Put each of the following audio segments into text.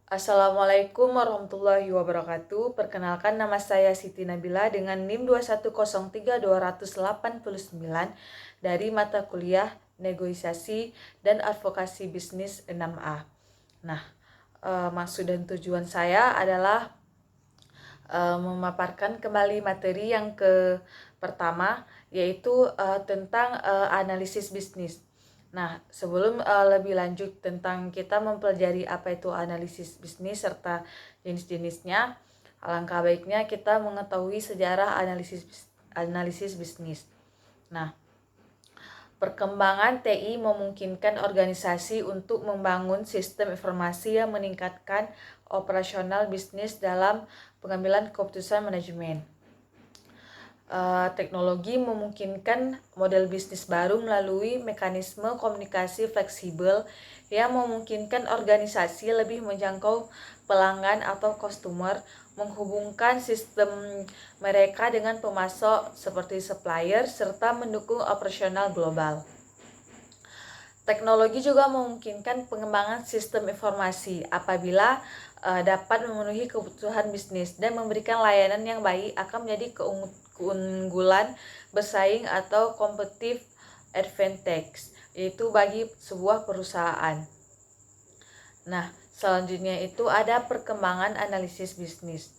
Assalamualaikum warahmatullahi wabarakatuh. Perkenalkan, nama saya Siti Nabila dengan NIM 2103289 dari mata kuliah Negosiasi dan Advokasi Bisnis 6A. Nah, maksud dan tujuan saya adalah memaparkan kembali materi yang pertama, yaitu tentang analisis bisnis. Nah, sebelum lebih lanjut tentang kita mempelajari apa itu analisis bisnis serta jenis-jenisnya, alangkah baiknya kita mengetahui sejarah analisis bisnis. Nah, perkembangan TI memungkinkan organisasi untuk membangun sistem informasi yang meningkatkan operasional bisnis dalam pengambilan keputusan manajemen. Teknologi memungkinkan model bisnis baru melalui mekanisme komunikasi fleksibel yang memungkinkan organisasi lebih menjangkau pelanggan atau customer, menghubungkan sistem mereka dengan pemasok seperti supplier, serta mendukung operasional global. Teknologi juga memungkinkan pengembangan sistem informasi apabila dapat memenuhi kebutuhan bisnis dan memberikan layanan yang baik akan menjadi keunggulan bersaing atau competitive advantage, yaitu bagi sebuah perusahaan. Nah, selanjutnya itu ada perkembangan analisis bisnis.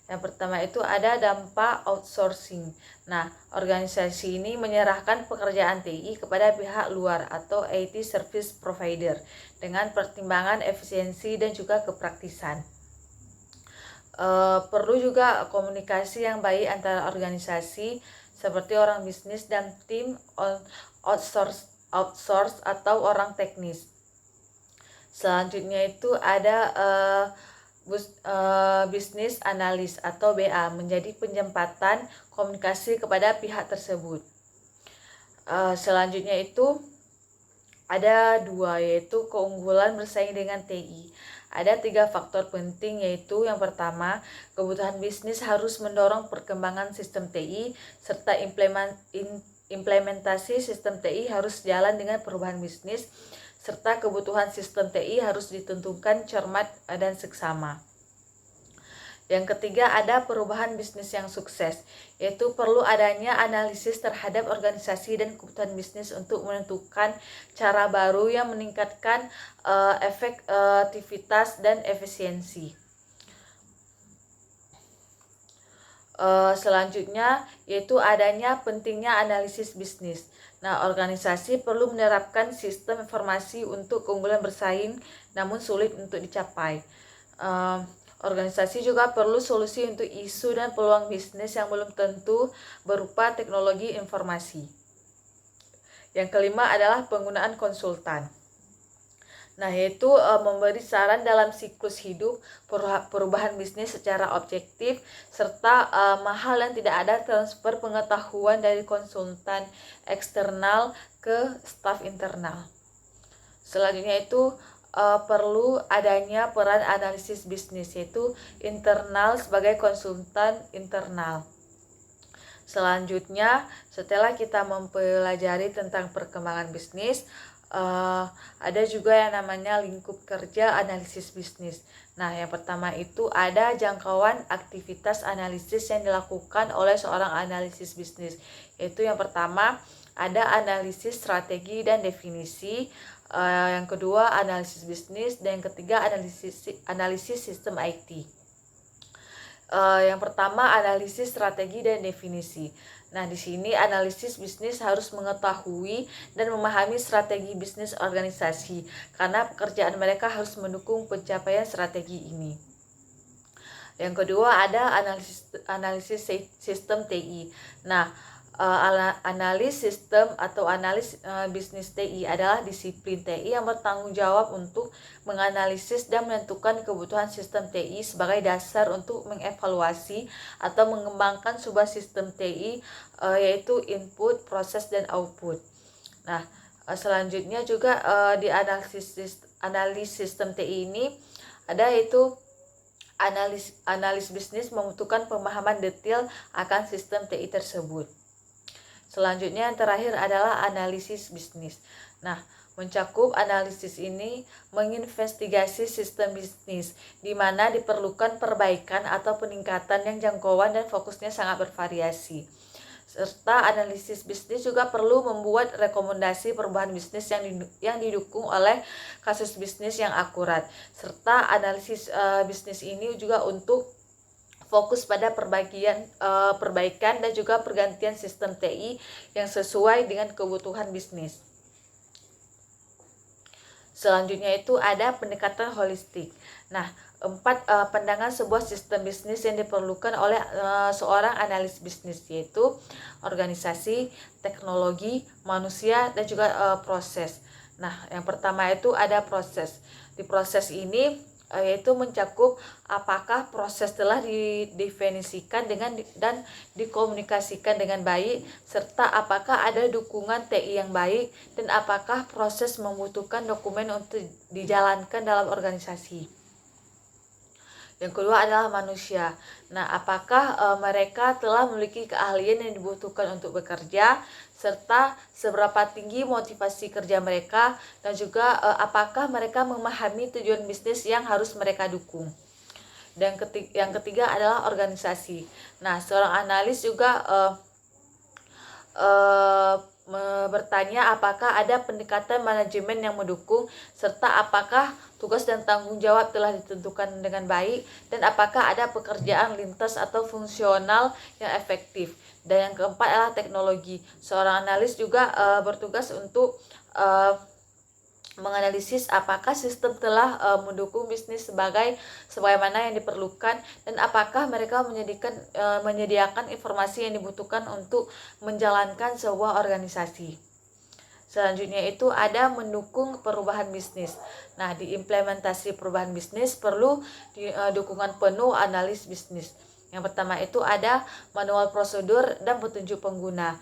Yang pertama itu ada dampak outsourcing. Nah, organisasi ini menyerahkan pekerjaan TI kepada pihak luar atau IT service provider dengan pertimbangan efisiensi dan juga kepraktisan. Perlu juga komunikasi yang baik antara organisasi seperti orang bisnis dan tim outsource atau orang teknis. Selanjutnya itu ada bisnis analis atau BA, menjadi penjembatan komunikasi kepada pihak tersebut. Selanjutnya itu ada dua, yaitu keunggulan bersaing dengan TI. Ada 3 faktor penting, yaitu yang pertama, kebutuhan bisnis harus mendorong perkembangan sistem TI, serta implementasi sistem TI harus jalan dengan perubahan bisnis, serta kebutuhan sistem TI harus ditentukan cermat dan seksama. Yang ketiga, ada perubahan bisnis yang sukses, yaitu perlu adanya analisis terhadap organisasi dan kebutuhan bisnis untuk menentukan cara baru yang meningkatkan efektivitas dan efisiensi. Selanjutnya yaitu adanya pentingnya analisis bisnis. Nah, organisasi perlu menerapkan sistem informasi untuk keunggulan bersaing, namun sulit untuk dicapai. Organisasi juga perlu solusi untuk isu dan peluang bisnis yang belum tentu berupa teknologi informasi. Yang kelima adalah penggunaan konsultan. Nah, yaitu memberi saran dalam siklus hidup, perubahan bisnis secara objektif, serta mahal dan tidak ada transfer pengetahuan dari konsultan eksternal ke staf internal. Selanjutnya itu perlu adanya peran analisis bisnis, yaitu internal sebagai konsultan internal. Selanjutnya, setelah kita mempelajari tentang perkembangan bisnis, ada juga yang namanya lingkup kerja analisis bisnis. Nah, yang pertama itu ada jangkauan aktivitas analisis yang dilakukan oleh seorang analisis bisnis. Yaitu yang pertama ada analisis strategi dan definisi, yang kedua analisis bisnis, dan yang ketiga analisis sistem IT. Yang pertama analisis strategi dan definisi. Nah, di sini analisis bisnis harus mengetahui dan memahami strategi bisnis organisasi karena pekerjaan mereka harus mendukung pencapaian strategi ini. Yang kedua ada analisis sistem TI. Nah, analis sistem atau analis bisnis TI adalah disiplin TI yang bertanggung jawab untuk menganalisis dan menentukan kebutuhan sistem TI sebagai dasar untuk mengevaluasi atau mengembangkan sebuah sistem TI, yaitu input, proses, dan output. Nah, selanjutnya juga di analis sistem TI ini ada yaitu analis bisnis membutuhkan pemahaman detail akan sistem TI tersebut. Selanjutnya yang terakhir adalah analisis bisnis. Nah, Mencakup analisis ini menginvestigasi sistem bisnis, di mana diperlukan perbaikan atau peningkatan yang jangkauan dan fokusnya sangat bervariasi. Serta analisis bisnis juga perlu membuat rekomendasi perubahan bisnis yang didukung oleh kasus bisnis yang akurat. Serta analisis bisnis ini juga untuk fokus pada perbaikan dan juga pergantian sistem TI yang sesuai dengan kebutuhan bisnis. Selanjutnya itu ada pendekatan holistik. Nah, 4 pandangan sebuah sistem bisnis yang diperlukan oleh seorang analis bisnis, yaitu organisasi, teknologi, manusia, dan juga proses. Nah, yang pertama itu ada proses. Di proses ini yaitu mencakup apakah proses telah didefinisikan dan dikomunikasikan dengan baik, serta apakah ada dukungan TI yang baik, dan apakah proses membutuhkan dokumen untuk dijalankan dalam organisasi. Yang kedua adalah manusia. Nah, apakah mereka telah memiliki keahlian yang dibutuhkan untuk bekerja, serta seberapa tinggi motivasi kerja mereka, dan juga apakah mereka memahami tujuan bisnis yang harus mereka dukung. Dan yang ketiga adalah organisasi. Nah, seorang analis juga bertanya apakah ada pendekatan manajemen yang mendukung, serta apakah tugas dan tanggung jawab telah ditentukan dengan baik, dan apakah ada pekerjaan lintas atau fungsional yang efektif. Dan yang keempat adalah teknologi. Seorang analis juga bertugas untuk menganalisis apakah sistem telah mendukung bisnis sebagaimana yang diperlukan, dan apakah mereka menyediakan informasi yang dibutuhkan untuk menjalankan sebuah organisasi. Selanjutnya itu ada mendukung perubahan bisnis. Nah, di implementasi perubahan bisnis perlu dukungan penuh analis bisnis. Yang pertama itu ada manual prosedur dan petunjuk pengguna,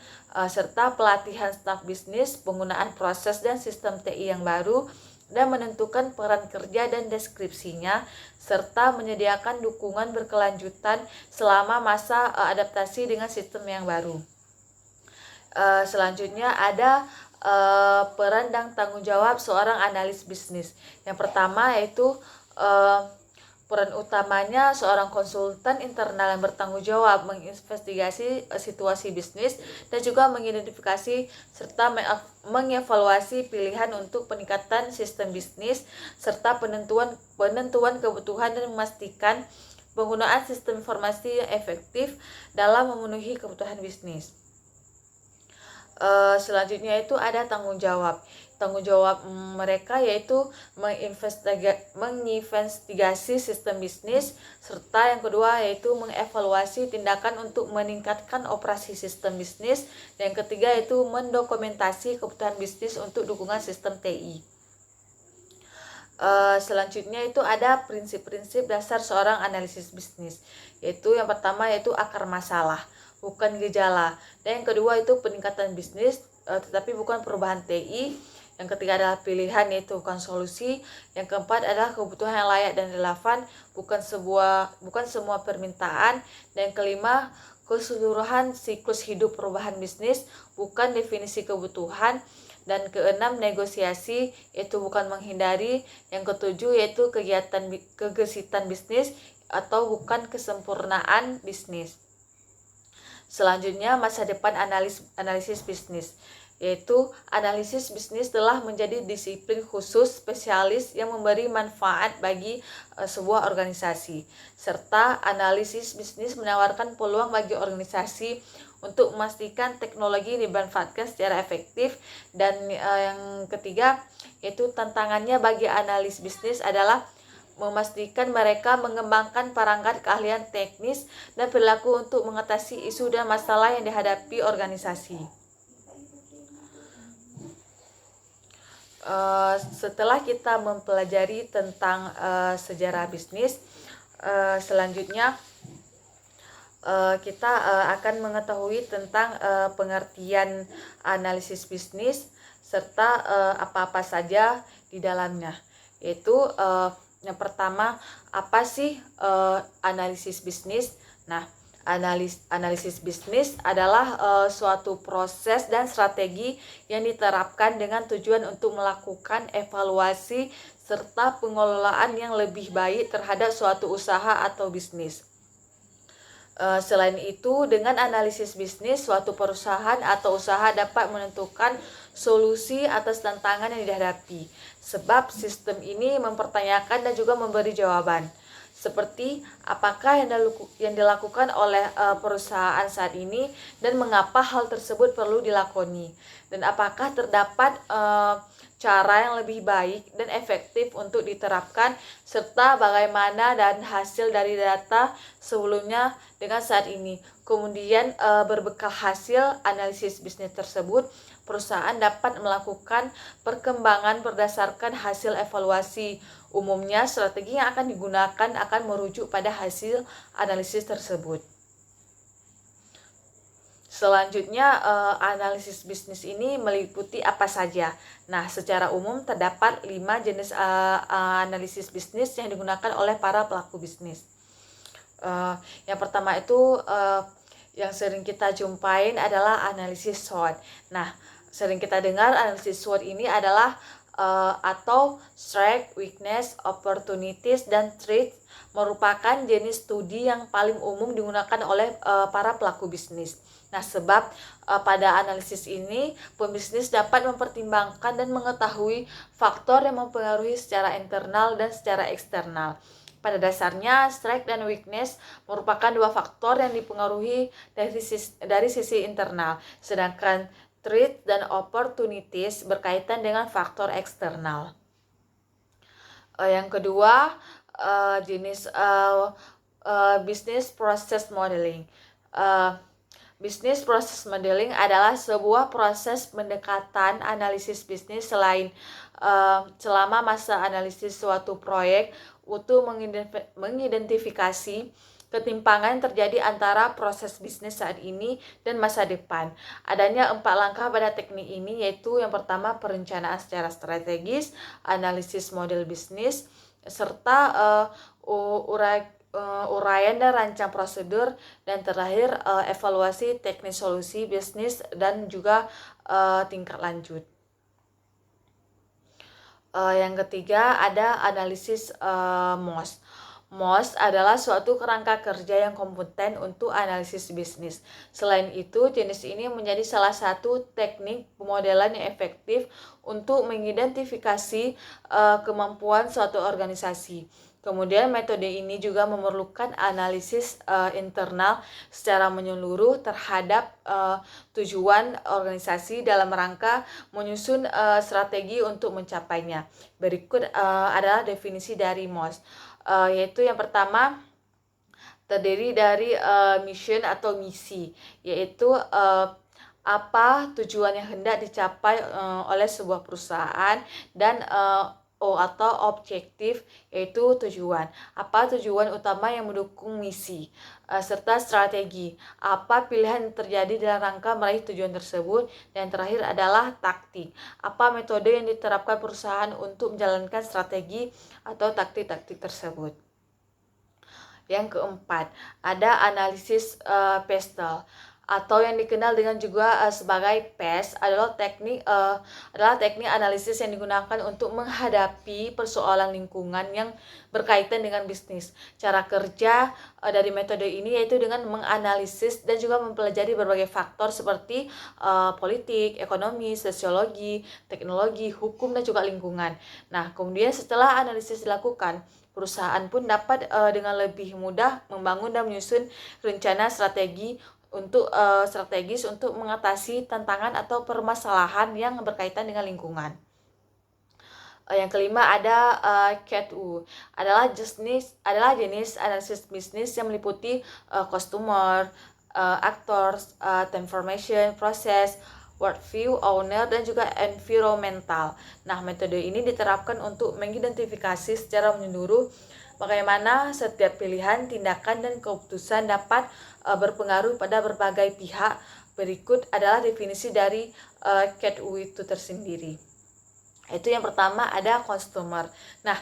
serta pelatihan staf bisnis, penggunaan proses dan sistem TI yang baru, dan menentukan peran kerja dan deskripsinya, serta menyediakan dukungan berkelanjutan selama masa adaptasi dengan sistem yang baru. Selanjutnya ada peran dan tanggung jawab seorang analis bisnis. Yang pertama yaitu peran utamanya seorang konsultan internal yang bertanggung jawab menginvestigasi situasi bisnis dan juga mengidentifikasi serta mengevaluasi pilihan untuk peningkatan sistem bisnis, serta penentuan kebutuhan dan memastikan penggunaan sistem informasi yang efektif dalam memenuhi kebutuhan bisnis. Selanjutnya itu ada tanggung jawab. Tanggung jawab mereka yaitu menginvestigasi sistem bisnis, serta yang kedua yaitu mengevaluasi tindakan untuk meningkatkan operasi sistem bisnis, dan yang ketiga yaitu mendokumentasi kebutuhan bisnis untuk dukungan sistem TI. Selanjutnya itu ada prinsip-prinsip dasar seorang analisis bisnis, yaitu yang pertama yaitu akar masalah, bukan gejala, dan yang kedua itu peningkatan bisnis tetapi bukan perubahan TI. Yang ketiga adalah pilihan, yaitu bukan solusi. Yang keempat adalah kebutuhan yang layak dan relevan, bukan semua permintaan. Dan yang kelima, keseluruhan siklus hidup perubahan bisnis, bukan definisi kebutuhan. Dan keenam, negosiasi, yaitu bukan menghindari. Yang ketujuh yaitu kegesitan bisnis atau bukan kesempurnaan bisnis. Selanjutnya, masa depan analisis bisnis, yaitu analisis bisnis telah menjadi disiplin khusus spesialis yang memberi manfaat bagi sebuah organisasi, serta analisis bisnis menawarkan peluang bagi organisasi untuk memastikan teknologi dimanfaatkan secara efektif. Dan yang ketiga yaitu tantangannya bagi analis bisnis adalah memastikan mereka mengembangkan perangkat keahlian teknis dan perilaku untuk mengatasi isu dan masalah yang dihadapi organisasi. Setelah kita mempelajari tentang sejarah bisnis, selanjutnya kita akan mengetahui tentang pengertian analisis bisnis serta apa-apa saja di dalamnya. Yaitu yang pertama, apa sih analisis bisnis? Nah, Analisis bisnis adalah suatu proses dan strategi yang diterapkan dengan tujuan untuk melakukan evaluasi serta pengelolaan yang lebih baik terhadap suatu usaha atau bisnis. Selain itu, dengan analisis bisnis, suatu perusahaan atau usaha dapat menentukan solusi atas tantangan yang dihadapi. Sebab sistem ini mempertanyakan dan juga memberi jawaban. Seperti apakah yang dilakukan oleh perusahaan saat ini dan mengapa hal tersebut perlu dilakoni. Dan apakah terdapat cara yang lebih baik dan efektif untuk diterapkan, serta bagaimana dan hasil dari data sebelumnya dengan saat ini. Kemudian berbekal hasil analisis bisnis tersebut, perusahaan dapat melakukan perkembangan berdasarkan hasil evaluasi. Umumnya strategi yang akan digunakan akan merujuk pada hasil analisis tersebut. Selanjutnya, analisis bisnis ini meliputi apa saja? Nah, secara umum terdapat 5 jenis analisis bisnis yang digunakan oleh para pelaku bisnis. Yang pertama itu yang sering kita jumpain adalah analisis SWOT. Nah, sering kita dengar analisis SWOT ini adalah atau Strength, Weakness, Opportunities, dan Threats, merupakan jenis studi yang paling umum digunakan oleh para pelaku bisnis. Nah, sebab pada analisis ini pembisnis dapat mempertimbangkan dan mengetahui faktor yang mempengaruhi secara internal dan secara eksternal. Pada dasarnya, strength dan weakness merupakan dua faktor yang dipengaruhi dari sisi internal, sedangkan threat dan opportunities berkaitan dengan faktor eksternal. Yang kedua, jenis business process modeling. Business process modeling adalah sebuah proses pendekatan analisis bisnis selama masa analisis suatu proyek untuk mengidentifikasi ketimpangan yang terjadi antara proses bisnis saat ini dan masa depan. Adanya 4 langkah pada teknik ini, yaitu yang pertama perencanaan secara strategis, analisis model bisnis, serta uraian dan rancang prosedur, dan terakhir evaluasi teknis solusi bisnis dan juga tingkat lanjut. Yang ketiga ada analisis MOS. MOS adalah suatu kerangka kerja yang kompeten untuk analisis bisnis. Selain itu, jenis ini menjadi salah satu teknik pemodelan yang efektif untuk mengidentifikasi kemampuan suatu organisasi. Kemudian metode ini juga memerlukan analisis internal secara menyeluruh terhadap tujuan organisasi dalam rangka menyusun strategi untuk mencapainya. Berikut adalah definisi dari MOS. Yaitu yang pertama terdiri dari mission atau misi, yaitu apa tujuan yang hendak dicapai oleh sebuah perusahaan, dan O atau objektif, yaitu tujuan. Apa tujuan utama yang mendukung misi, serta strategi. Apa pilihan yang terjadi dalam rangka meraih tujuan tersebut, dan terakhir adalah taktik. Apa metode yang diterapkan perusahaan untuk menjalankan strategi atau taktik-taktik tersebut. Yang keempat, ada analisis PESTEL, atau yang dikenal dengan juga sebagai PES, adalah teknik analisis yang digunakan untuk menghadapi persoalan lingkungan yang berkaitan dengan bisnis. Cara kerja dari metode ini yaitu dengan menganalisis dan juga mempelajari berbagai faktor seperti politik, ekonomi, sosiologi, teknologi, hukum, dan juga lingkungan. Nah, kemudian setelah analisis dilakukan, perusahaan pun dapat dengan lebih mudah membangun dan menyusun rencana strategis untuk mengatasi tantangan atau permasalahan yang berkaitan dengan lingkungan. Yang kelima ada CAT-U, adalah jenis analisis bisnis yang meliputi customer, actors, transformation, process, worldview, owner, dan juga environmental. Nah, metode ini diterapkan untuk mengidentifikasi secara menyeluruh bagaimana setiap pilihan, tindakan, dan keputusan dapat berpengaruh pada berbagai pihak. Berikut adalah definisi dari CAT-U itu tersendiri. Itu yang pertama ada customer. Nah,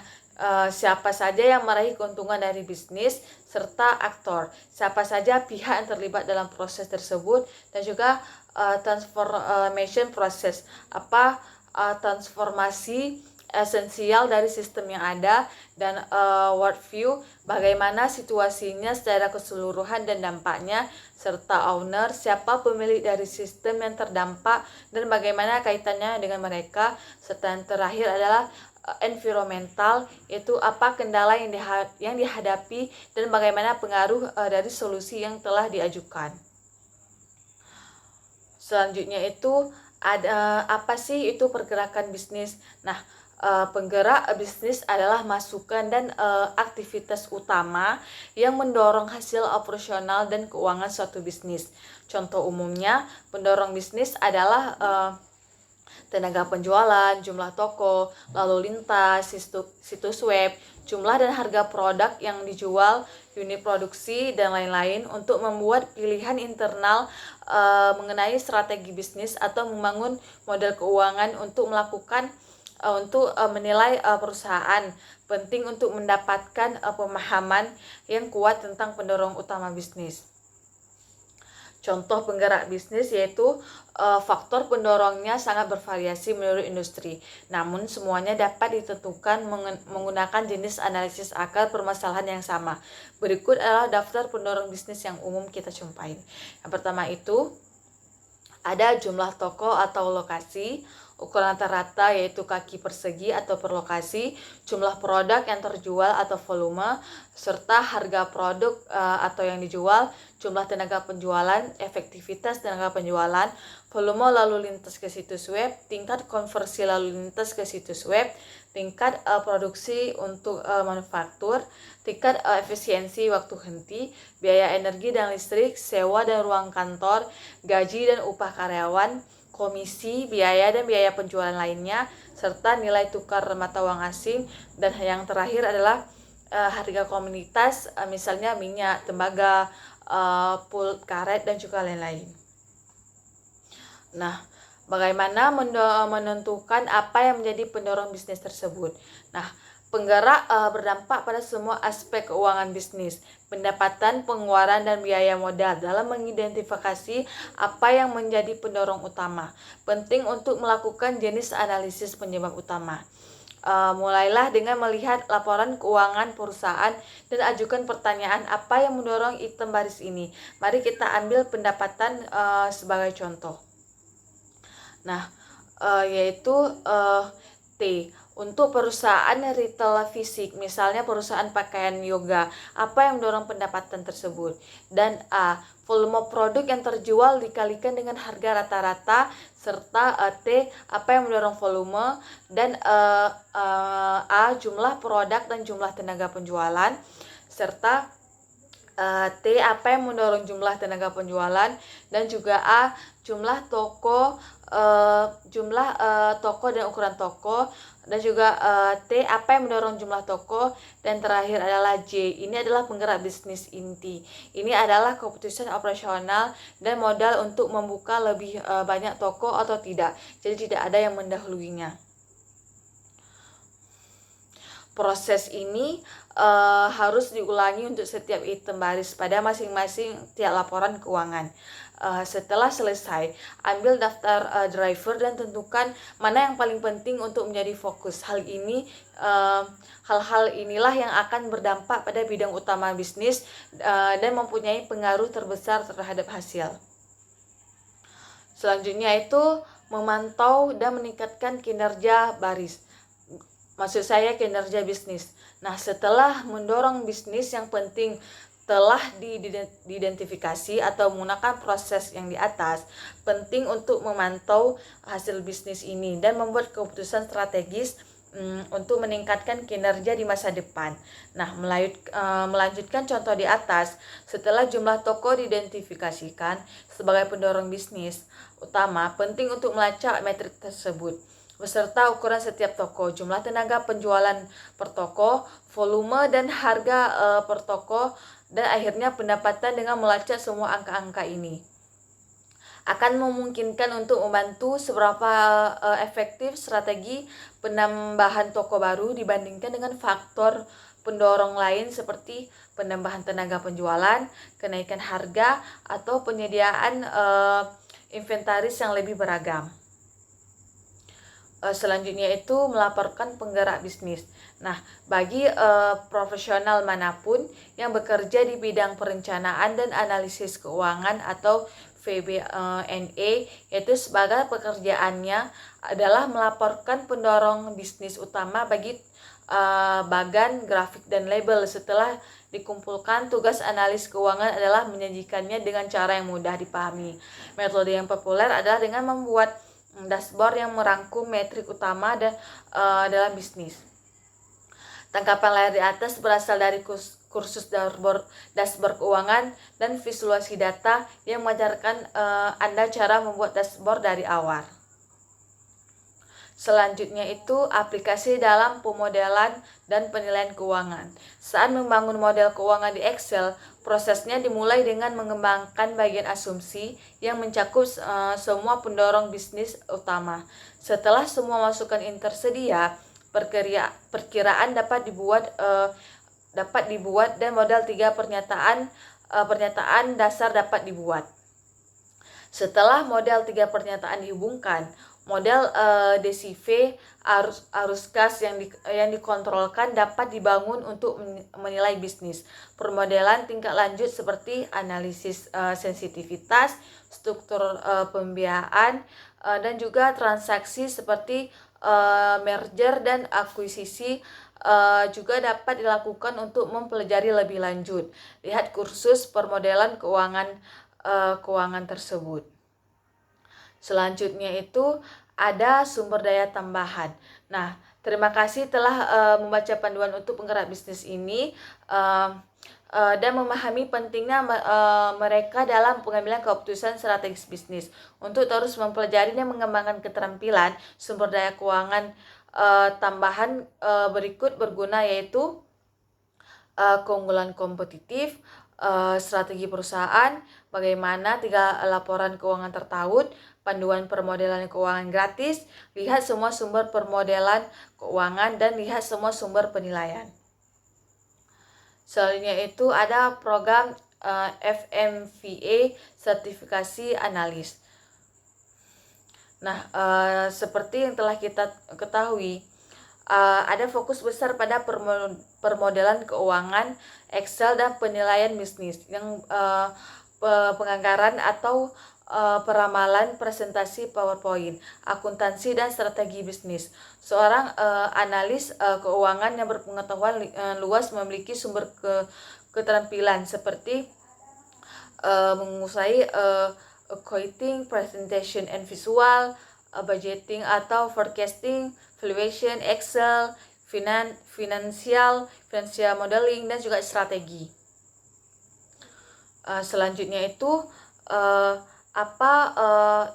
siapa saja yang meraih keuntungan dari bisnis serta aktor. Siapa saja pihak yang terlibat dalam proses tersebut dan juga transformation proses. Transformasi esensial dari sistem yang ada dan world view, bagaimana situasinya secara keseluruhan dan dampaknya, serta owner, siapa pemilik dari sistem yang terdampak dan bagaimana kaitannya dengan mereka, serta yang terakhir adalah environmental, yaitu apa kendala yang dihadapi dan bagaimana pengaruh dari solusi yang telah diajukan. Selanjutnya itu ada apa sih itu pergerakan bisnis? Nah, penggerak bisnis adalah masukan dan aktivitas utama yang mendorong hasil operasional dan keuangan suatu bisnis. Contoh umumnya, pendorong bisnis adalah tenaga penjualan, jumlah toko, lalu lintas, situs web, jumlah dan harga produk yang dijual, unit produksi, dan lain-lain untuk membuat pilihan internal mengenai strategi bisnis atau membangun model keuangan untuk menilai perusahaan. Penting untuk mendapatkan pemahaman yang kuat tentang pendorong utama bisnis. Contoh penggerak bisnis yaitu faktor pendorongnya sangat bervariasi menurut industri. Namun semuanya dapat ditentukan menggunakan jenis analisis akar permasalahan yang sama. Berikut adalah daftar pendorong bisnis yang umum kita jumpai. Yang pertama itu ada jumlah toko atau lokasi, ukuran rata-rata yaitu kaki persegi atau per lokasi, jumlah produk yang terjual atau volume, serta harga produk atau yang dijual, jumlah tenaga penjualan, efektivitas tenaga penjualan, volume lalu lintas ke situs web, tingkat konversi lalu lintas ke situs web, tingkat produksi untuk manufaktur, tingkat efisiensi waktu henti, biaya energi dan listrik, sewa dan ruang kantor, gaji dan upah karyawan, komisi, biaya dan biaya penjualan lainnya, serta nilai tukar mata uang asing. Dan yang terakhir adalah harga komoditas, misalnya minyak, tembaga, pulp, karet, dan juga lain-lain. Nah, bagaimana menentukan apa yang menjadi pendorong bisnis tersebut? Nah, penggerak berdampak pada semua aspek keuangan bisnis, pendapatan, pengeluaran, dan biaya modal dalam mengidentifikasi apa yang menjadi pendorong utama. Penting untuk melakukan jenis analisis penyebab utama. Mulailah dengan melihat laporan keuangan perusahaan dan ajukan pertanyaan apa yang mendorong item baris ini. Mari kita ambil pendapatan sebagai contoh. Nah, yaitu T. Untuk perusahaan retail fisik, misalnya perusahaan pakaian yoga, apa yang mendorong pendapatan tersebut? Dan A. Volume produk yang terjual dikalikan dengan harga rata-rata, serta T. Apa yang mendorong volume? Dan A. Jumlah produk dan jumlah tenaga penjualan, serta T. Apa yang mendorong jumlah tenaga penjualan, dan juga A. Jumlah toko dan ukuran toko, dan juga T. Apa yang mendorong jumlah toko, dan terakhir adalah J. Ini adalah penggerak bisnis inti. Ini adalah keputusan operasional dan modal untuk membuka lebih banyak toko atau tidak. Jadi tidak ada yang mendahuluinya. Proses ini harus diulangi untuk setiap item baris pada masing-masing tiap laporan keuangan. Setelah selesai, ambil daftar driver dan tentukan mana yang paling penting untuk menjadi fokus. Hal-hal inilah yang akan berdampak pada bidang utama bisnis dan mempunyai pengaruh terbesar terhadap hasil. Selanjutnya itu memantau dan meningkatkan kinerja baris. Maksud saya kinerja bisnis. Nah, setelah mendorong bisnis yang penting telah diidentifikasi atau menggunakan proses yang di atas, penting untuk memantau hasil bisnis ini dan membuat keputusan strategis untuk meningkatkan kinerja di masa depan. Nah, melanjutkan contoh di atas, setelah jumlah toko diidentifikasikan sebagai pendorong bisnis utama, penting untuk melacak metrik tersebut beserta ukuran setiap toko, jumlah tenaga penjualan per toko, volume dan harga per toko, dan akhirnya pendapatan dengan melacak semua angka-angka ini. akan memungkinkan untuk membantu seberapa efektif strategi penambahan toko baru dibandingkan dengan faktor pendorong lain seperti penambahan tenaga penjualan, kenaikan harga, atau penyediaan inventaris yang lebih beragam. Selanjutnya itu melaporkan penggerak bisnis. Nah, bagi profesional manapun yang bekerja di bidang perencanaan dan analisis keuangan atau VBNA, yaitu sebagai pekerjaannya adalah melaporkan pendorong bisnis utama bagi bagan grafik dan label. Setelah dikumpulkan, tugas analis keuangan adalah menyajikannya dengan cara yang mudah dipahami. Metode yang populer adalah dengan membuat dashboard yang merangkum metrik utama dalam bisnis. Tangkapan layar di atas berasal dari kursus dashboard keuangan dan visualisasi data yang mengajarkan Anda cara membuat dashboard dari awal. Selanjutnya itu aplikasi dalam pemodelan dan penilaian keuangan. Saat membangun model keuangan di Excel, prosesnya dimulai dengan mengembangkan bagian asumsi yang mencakup semua pendorong bisnis utama. Setelah semua masukan ini tersedia, perkiraan dapat dibuat dan model 3 pernyataan dasar dapat dibuat. Setelah model 3 pernyataan dihubungkan, model DCV arus kas yang dikontrolkan dapat dibangun untuk menilai bisnis. Permodelan tingkat lanjut seperti analisis sensitivitas, struktur pembiayaan, dan juga transaksi seperti merger dan akuisisi juga dapat dilakukan untuk mempelajari lebih lanjut. Lihat kursus permodelan keuangan tersebut. Selanjutnya itu ada sumber daya tambahan. Nah, terima kasih telah membaca panduan untuk penggerak bisnis ini dan memahami pentingnya mereka dalam pengambilan keputusan strategis bisnis. Untuk terus mempelajari dan mengembangkan keterampilan sumber daya keuangan tambahan berikut berguna, yaitu keunggulan kompetitif, strategi perusahaan, bagaimana 3 laporan keuangan tertaut, panduan permodelan keuangan gratis, lihat semua sumber permodelan keuangan, dan lihat semua sumber penilaian. Selanjutnya itu ada program FMVA sertifikasi analis. Nah, seperti yang telah kita ketahui, ada fokus besar pada permodelan keuangan Excel dan penilaian bisnis, yang penganggaran atau peramalan presentasi PowerPoint, akuntansi dan strategi bisnis. Seorang analis keuangan yang berpengetahuan luas memiliki sumber keterampilan seperti menguasai accounting, presentation and visual, budgeting atau forecasting, valuation, Excel, financial modeling, dan juga strategi. Selanjutnya itu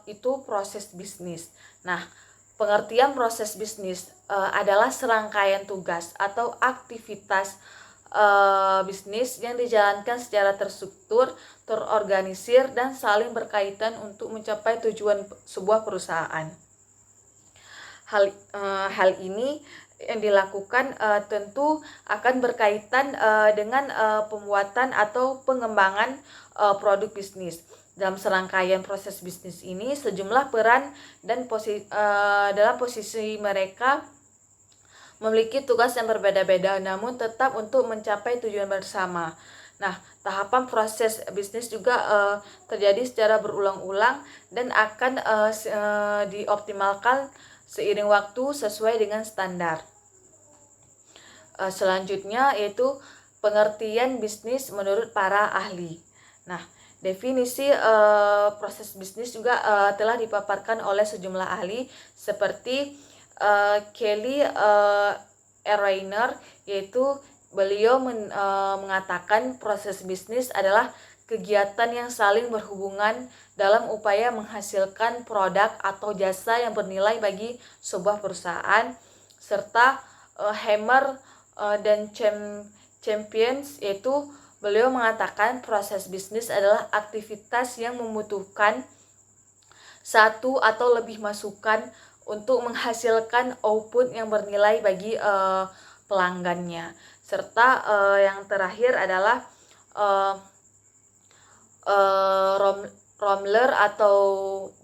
itu proses bisnis. Nah, pengertian proses bisnis adalah serangkaian tugas atau aktivitas bisnis yang dijalankan secara terstruktur, terorganisir, dan saling berkaitan untuk mencapai tujuan sebuah perusahaan. Hal ini yang dilakukan tentu akan berkaitan dengan pembuatan atau pengembangan produk bisnis. Dalam serangkaian proses bisnis ini, sejumlah peran dan dalam posisi mereka memiliki tugas yang berbeda-beda, namun tetap untuk mencapai tujuan bersama. Nah, tahapan proses bisnis juga terjadi secara berulang-ulang dan akan dioptimalkan seiring waktu sesuai dengan standar. Selanjutnya yaitu pengertian bisnis menurut para ahli. Nah, definisi proses bisnis juga telah dipaparkan oleh sejumlah ahli seperti Kelly Rayner, yaitu beliau mengatakan proses bisnis adalah kegiatan yang saling berhubungan dalam upaya menghasilkan produk atau jasa yang bernilai bagi sebuah perusahaan, serta Hammer dan Champions, yaitu beliau mengatakan proses bisnis adalah aktivitas yang membutuhkan satu atau lebih masukan untuk menghasilkan output yang bernilai bagi pelanggannya. Serta yang terakhir adalah Romler atau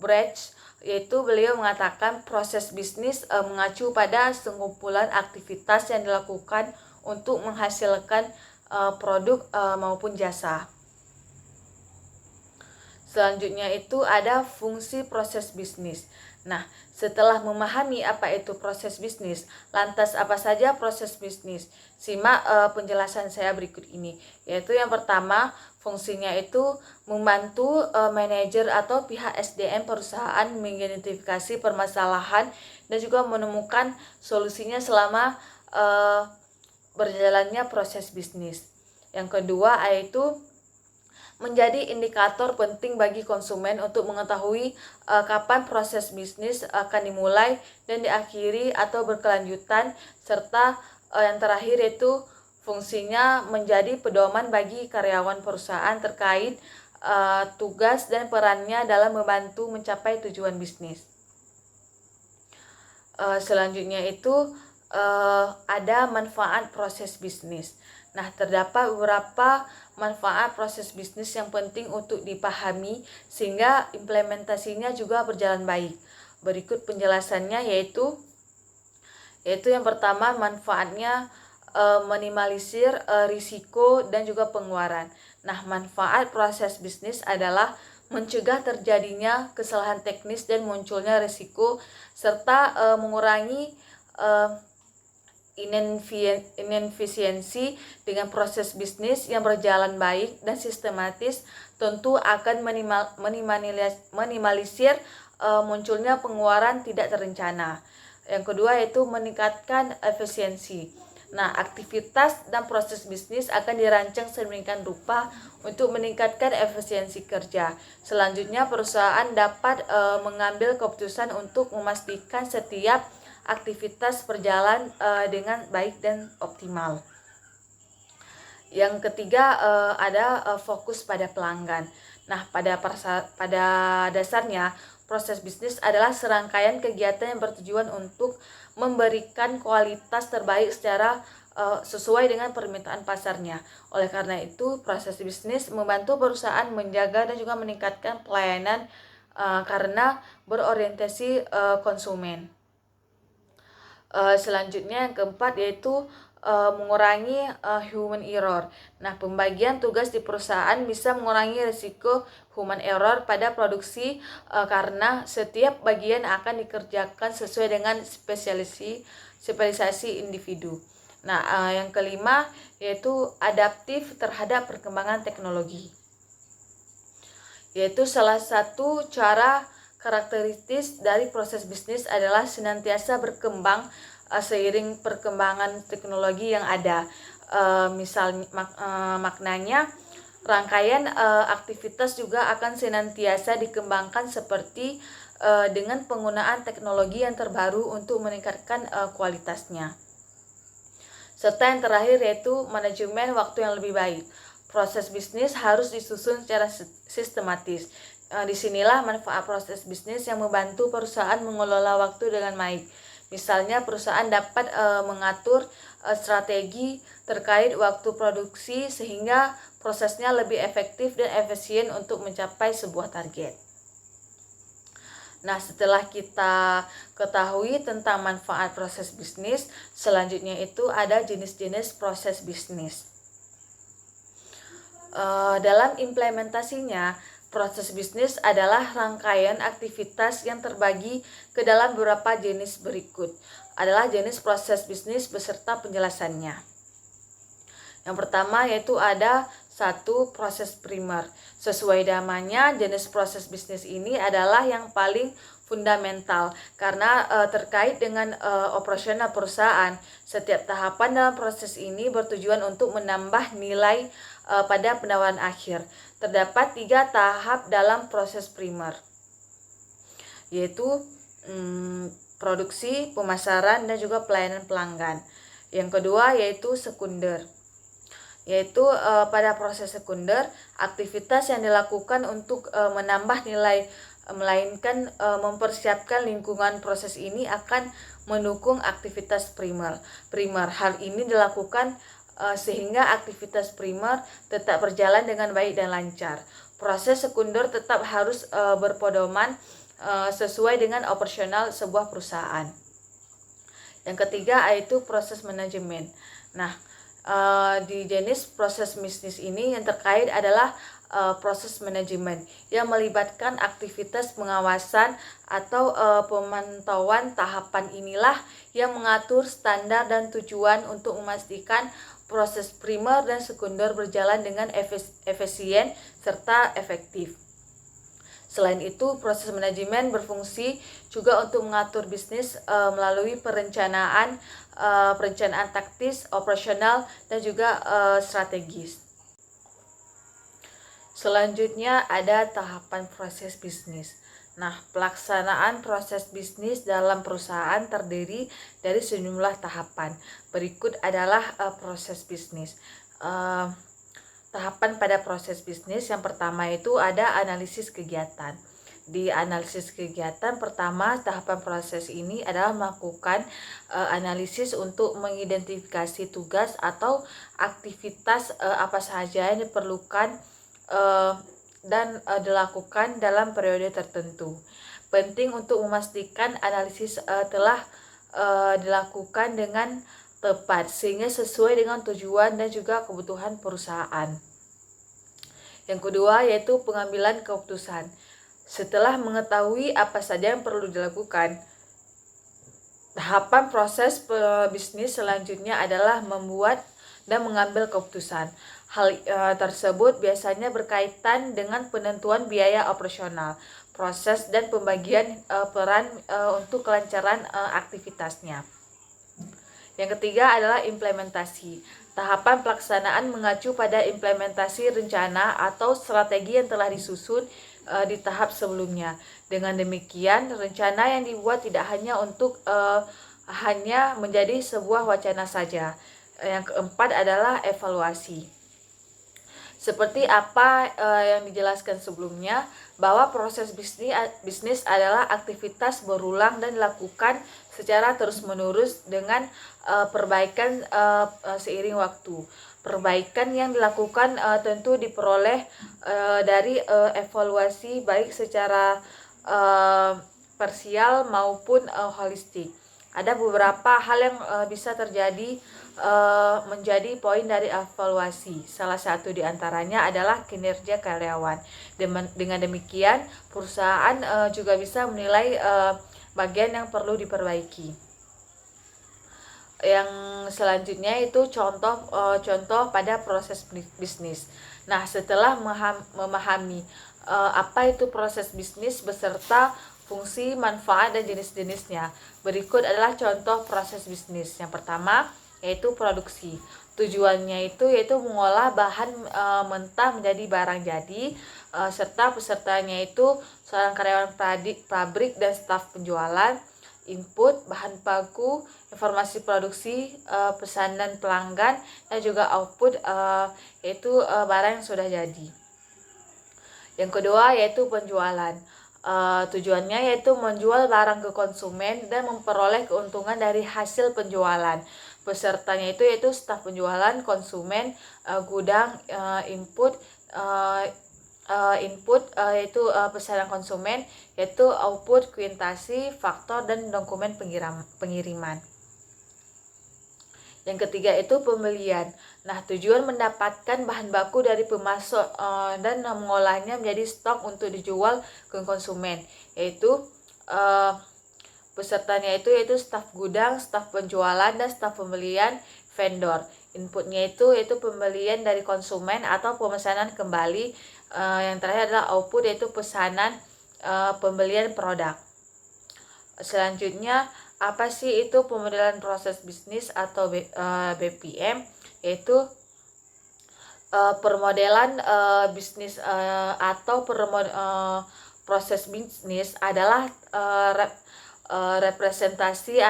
Brecht, yaitu beliau mengatakan proses bisnis mengacu pada sekumpulan aktivitas yang dilakukan untuk menghasilkan produk maupun jasa. Selanjutnya itu ada fungsi proses bisnis. Nah, setelah memahami apa itu proses bisnis, lantas apa saja proses bisnis? Simak penjelasan saya berikut ini. Yaitu yang pertama, fungsinya itu membantu manajer atau pihak SDM perusahaan mengidentifikasi permasalahan dan juga menemukan solusinya selama berjalannya proses bisnis. Yang kedua yaitu menjadi indikator penting bagi konsumen untuk mengetahui kapan proses bisnis akan dimulai dan diakhiri atau berkelanjutan, serta yang terakhir yaitu fungsinya menjadi pedoman bagi karyawan perusahaan terkait tugas dan perannya dalam membantu mencapai tujuan bisnis. Selanjutnya itu ada manfaat proses bisnis. Nah, terdapat beberapa manfaat proses bisnis yang penting untuk dipahami sehingga implementasinya juga berjalan baik. Berikut penjelasannya yaitu yang pertama, manfaatnya minimalisir risiko dan juga pengeluaran. Nah, manfaat proses bisnis adalah mencegah terjadinya kesalahan teknis dan munculnya risiko, serta mengurangi inefisiensi. Dengan proses bisnis yang berjalan baik dan sistematis tentu akan minimalisir munculnya pengeluaran tidak terencana. Yang kedua yaitu meningkatkan efisiensi. Nah, aktivitas dan proses bisnis akan dirancang sedemikian rupa untuk meningkatkan efisiensi kerja. Selanjutnya, perusahaan dapat mengambil keputusan untuk memastikan setiap aktivitas berjalan dengan baik dan optimal. Yang ketiga ada fokus pada pelanggan. Nah, pada dasarnya proses bisnis adalah serangkaian kegiatan yang bertujuan untuk memberikan kualitas terbaik secara sesuai dengan permintaan pasarnya. Oleh karena itu, proses bisnis membantu perusahaan menjaga dan juga meningkatkan pelayanan karena berorientasi konsumen. Selanjutnya yang keempat yaitu mengurangi human error. Nah, pembagian tugas di perusahaan bisa mengurangi risiko human error pada produksi karena setiap bagian akan dikerjakan sesuai dengan spesialisasi individu. Nah, yang kelima yaitu adaptif terhadap perkembangan teknologi. Yaitu salah satu cara karakteristis dari proses bisnis adalah senantiasa berkembang seiring perkembangan teknologi yang ada. Maknanya rangkaian aktivitas juga akan senantiasa dikembangkan seperti dengan penggunaan teknologi yang terbaru untuk meningkatkan kualitasnya. Serta yang terakhir yaitu manajemen waktu yang lebih baik. Proses bisnis harus disusun secara sistematis. Disinilah manfaat proses bisnis yang membantu perusahaan mengelola waktu dengan baik. Misalnya, perusahaan dapat mengatur strategi terkait waktu produksi sehingga prosesnya lebih efektif dan efisien untuk mencapai sebuah target. Nah, setelah kita ketahui tentang manfaat proses bisnis, selanjutnya itu ada jenis-jenis proses bisnis. Dalam implementasinya, proses bisnis adalah rangkaian aktivitas yang terbagi ke dalam beberapa jenis berikut. Adalah jenis proses bisnis beserta penjelasannya. Yang pertama yaitu ada satu proses primer. Sesuai namanya, jenis proses bisnis ini adalah yang paling fundamental karena terkait dengan operasional perusahaan. Setiap tahapan dalam proses ini bertujuan untuk menambah nilai pada penawaran akhir. Terdapat 3 tahap dalam proses primer, yaitu produksi, pemasaran, dan juga pelayanan pelanggan. Yang kedua yaitu sekunder, yaitu pada proses sekunder, aktivitas yang dilakukan untuk menambah nilai melainkan mempersiapkan lingkungan proses ini akan mendukung aktivitas primer. Hal ini dilakukan sehingga aktivitas primer tetap berjalan dengan baik dan lancar. Proses sekunder tetap harus berpedoman sesuai dengan operasional sebuah perusahaan. Yang ketiga yaitu proses manajemen. Nah, di jenis proses bisnis ini yang terkait adalah proses manajemen yang melibatkan aktivitas pengawasan atau pemantauan. Tahapan inilah yang mengatur standar dan tujuan untuk memastikan proses primer dan sekunder berjalan dengan efisien serta efektif. Selain itu, proses manajemen berfungsi juga untuk mengatur bisnis melalui perencanaan taktis, operasional, dan juga strategis. Selanjutnya ada tahapan proses bisnis. Nah, pelaksanaan proses bisnis dalam perusahaan terdiri dari sejumlah tahapan. Berikut adalah proses bisnis. Tahapan pada proses bisnis yang pertama itu ada analisis kegiatan. Di analisis kegiatan pertama, tahapan proses ini adalah melakukan analisis untuk mengidentifikasi tugas atau aktivitas apa saja yang diperlukan dan dilakukan dalam periode tertentu. Penting untuk memastikan analisis telah dilakukan dengan tepat sehingga sesuai dengan tujuan dan juga kebutuhan perusahaan. Yang kedua yaitu pengambilan keputusan. Setelah mengetahui apa saja yang perlu dilakukan, tahapan proses bisnis selanjutnya adalah membuat dan mengambil keputusan. Hal tersebut biasanya berkaitan dengan penentuan biaya operasional, proses dan pembagian peran untuk kelancaran aktivitasnya. Yang ketiga adalah implementasi. Tahapan pelaksanaan mengacu pada implementasi rencana atau strategi yang telah disusun di tahap sebelumnya. Dengan demikian, rencana yang dibuat tidak hanya untuk hanya menjadi sebuah wacana saja. Yang keempat adalah evaluasi. Seperti apa yang dijelaskan sebelumnya, bahwa proses bisnis adalah aktivitas berulang dan dilakukan secara terus-menerus dengan perbaikan seiring waktu. Perbaikan yang dilakukan tentu diperoleh dari evaluasi baik secara parsial maupun holistik. Ada beberapa hal yang bisa terjadi menjadi poin dari evaluasi. Salah satu diantaranya adalah kinerja karyawan. Dengan demikian, perusahaan juga bisa menilai bagian yang perlu diperbaiki. Yang selanjutnya itu contoh pada proses bisnis. Nah, setelah memahami apa itu proses bisnis beserta fungsi, manfaat, dan jenis-jenisnya, berikut adalah contoh proses bisnis. Yang pertama yaitu produksi. Tujuannya itu yaitu mengolah bahan mentah menjadi barang jadi, serta pesertanya itu seorang karyawan pabrik dan staf penjualan. Input, bahan baku, informasi produksi, pesanan pelanggan, dan juga output yaitu barang yang sudah jadi. Yang kedua yaitu penjualan. Tujuannya yaitu menjual barang ke konsumen dan memperoleh keuntungan dari hasil penjualan. Pesertanya itu yaitu staf penjualan, konsumen, gudang, input yaitu pesanan konsumen, yaitu output, kuitasi, faktor, dan dokumen pengiriman. Yang ketiga itu pembelian. Nah, tujuan mendapatkan bahan baku dari pemasok dan mengolahnya menjadi stok untuk dijual ke konsumen, yaitu pesertanya itu yaitu staf gudang, staf penjualan, dan staf pembelian, vendor. Inputnya itu yaitu pembelian dari konsumen atau pemesanan kembali. Yang terakhir adalah output yaitu pesanan pembelian produk. Selanjutnya, apa sih itu pemodelan proses bisnis atau BPM? Yaitu permodelan bisnis atau proses bisnis adalah representasi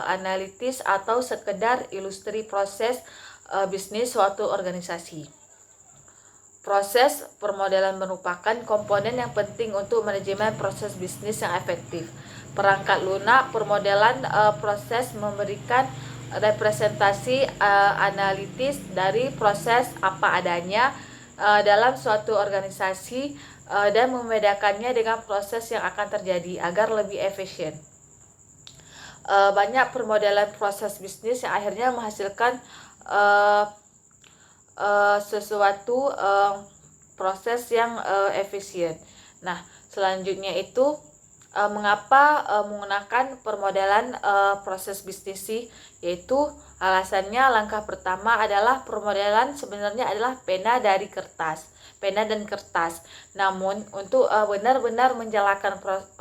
analitis atau sekedar ilustrasi proses bisnis suatu organisasi. Proses permodalan merupakan komponen yang penting untuk manajemen proses bisnis yang efektif. Perangkat lunak permodalan proses memberikan representasi analitis dari proses apa adanya dalam suatu organisasi dan membedakannya dengan proses yang akan terjadi agar lebih efisien. Banyak permodalan proses bisnis yang akhirnya menghasilkan sesuatu proses yang efisien. Nah, selanjutnya itu mengapa menggunakan permodalan proses bisnis sih? Yaitu alasannya langkah pertama adalah permodalan sebenarnya adalah pena dan kertas. Namun untuk benar-benar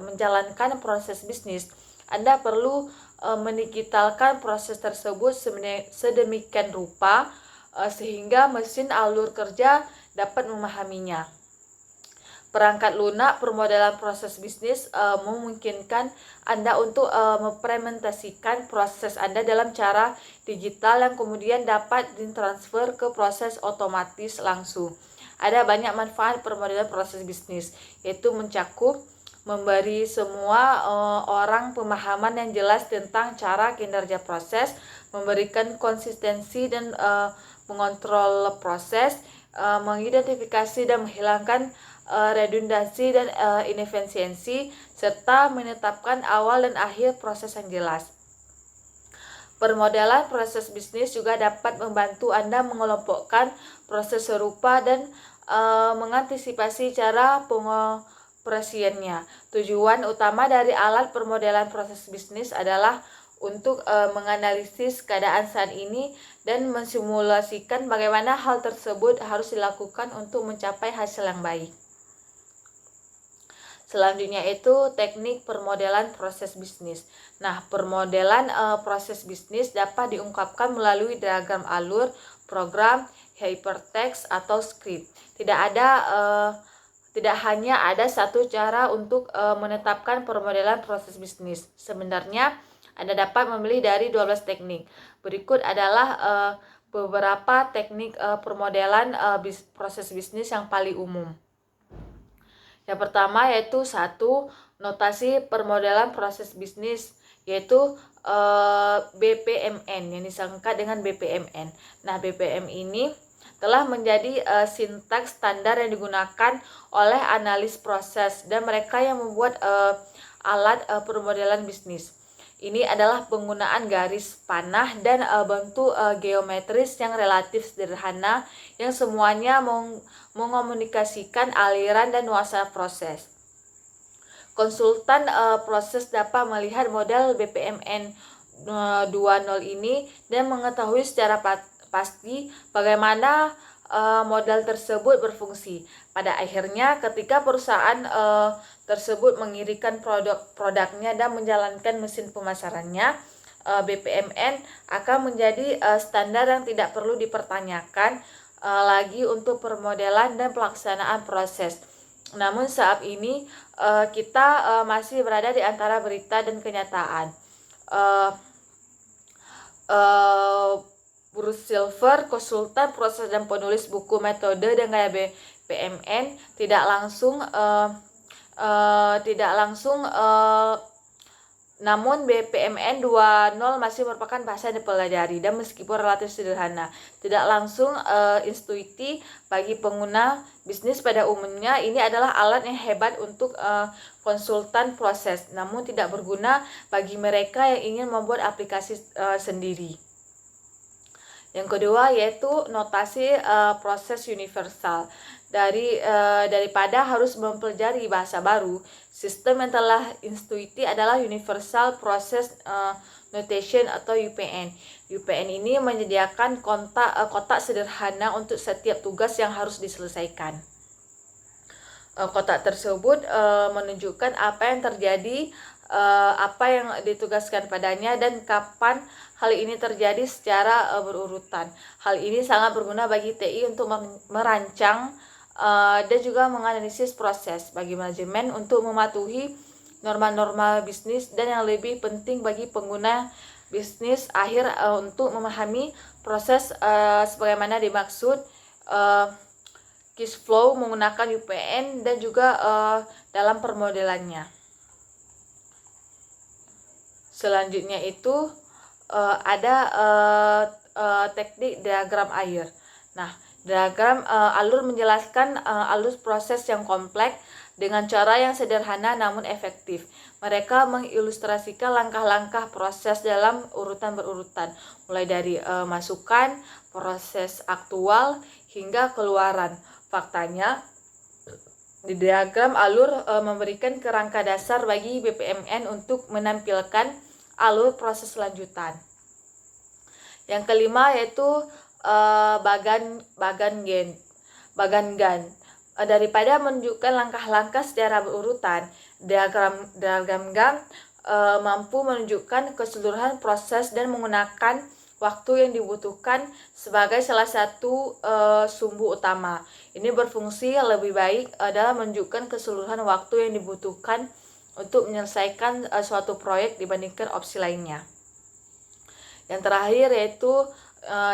menjalankan proses bisnis, Anda perlu mendigitalkan proses tersebut sedemikian rupa sehingga mesin alur kerja dapat memahaminya. Perangkat lunak permodalan proses bisnis memungkinkan Anda untuk mengimplementasikan proses Anda dalam cara digital yang kemudian dapat ditransfer ke proses otomatis langsung. Ada banyak manfaat permodalan proses bisnis, yaitu mencakup memberi semua orang pemahaman yang jelas tentang cara kinerja proses, memberikan konsistensi dan mengontrol proses, mengidentifikasi dan menghilangkan redundansi dan inefisiensi, serta menetapkan awal dan akhir proses yang jelas. Permodalan proses bisnis juga dapat membantu Anda mengelompokkan proses serupa dan mengantisipasi cara pengoperasiannya. Tujuan utama dari alat permodalan proses bisnis adalah untuk menganalisis keadaan saat ini dan mensimulasikan bagaimana hal tersebut harus dilakukan untuk mencapai hasil yang baik. Selanjutnya itu teknik permodalan proses bisnis. Nah, permodalan proses bisnis dapat diungkapkan melalui diagram alur, program, hypertext atau script. Tidak hanya ada satu cara untuk menetapkan permodalan proses bisnis. Sebenarnya Anda dapat memilih dari 12 teknik. Berikut adalah beberapa teknik permodalan proses bisnis yang paling umum. Yang pertama yaitu notasi permodalan proses bisnis, yaitu BPMN yang disingkat dengan BPMN. Nah, BPM ini telah menjadi sintaks standar yang digunakan oleh analis proses dan mereka yang membuat alat permodalan bisnis. Ini adalah penggunaan garis panah dan bentuk geometris yang relatif sederhana yang semuanya mengomunikasikan aliran dan nuansa proses. Konsultan proses dapat melihat model BPMN 20 ini dan mengetahui secara pasti bagaimana modal tersebut berfungsi. Pada akhirnya, ketika perusahaan tersebut mengirimkan produknya dan menjalankan mesin pemasarannya, BPMN akan menjadi standar yang tidak perlu dipertanyakan lagi untuk permodalan dan pelaksanaan proses. Namun saat ini kita masih berada di antara berita dan kenyataan. Bruce Silver, konsultan proses dan penulis buku metode dan gaya BPMN, tidak langsung namun BPMN 20 masih merupakan bahasa yang dipelajari dan meskipun relatif sederhana, tidak langsung intuitif bagi pengguna bisnis pada umumnya. Ini adalah alat yang hebat untuk konsultan proses, namun tidak berguna bagi mereka yang ingin membuat aplikasi sendiri. Yang kedua yaitu notasi proses universal. Daripada harus mempelajari bahasa baru, sistem yang telah intuitif adalah Universal Process Notation atau UPN. UPN ini menyediakan kotak sederhana untuk setiap tugas yang harus diselesaikan. Kotak tersebut menunjukkan apa yang terjadi, apa yang ditugaskan padanya, dan kapan hal ini terjadi secara berurutan. Hal ini sangat berguna bagi TI untuk merancang dan juga menganalisis proses bagi manajemen untuk mematuhi norma-norma bisnis, dan yang lebih penting bagi pengguna bisnis akhir untuk memahami proses sebagaimana dimaksud cash flow menggunakan UPN dan juga dalam permodelannya. Selanjutnya itu ada teknik diagram air. Nah, diagram alur menjelaskan alur proses yang kompleks dengan cara yang sederhana namun efektif. Mereka mengilustrasikan langkah-langkah proses dalam urutan berurutan, mulai dari masukan, proses aktual, hingga keluaran. Faktanya, di diagram alur memberikan kerangka dasar bagi BPMN untuk menampilkan alur proses lanjutan. Yang kelima yaitu bagan gan. Daripada menunjukkan langkah-langkah secara berurutan, diagram gan mampu menunjukkan keseluruhan proses dan menggunakan waktu yang dibutuhkan sebagai salah satu sumbu utama. Ini berfungsi lebih baik dalam menunjukkan keseluruhan waktu yang dibutuhkan untuk menyelesaikan suatu proyek dibandingkan opsi lainnya. Yang terakhir yaitu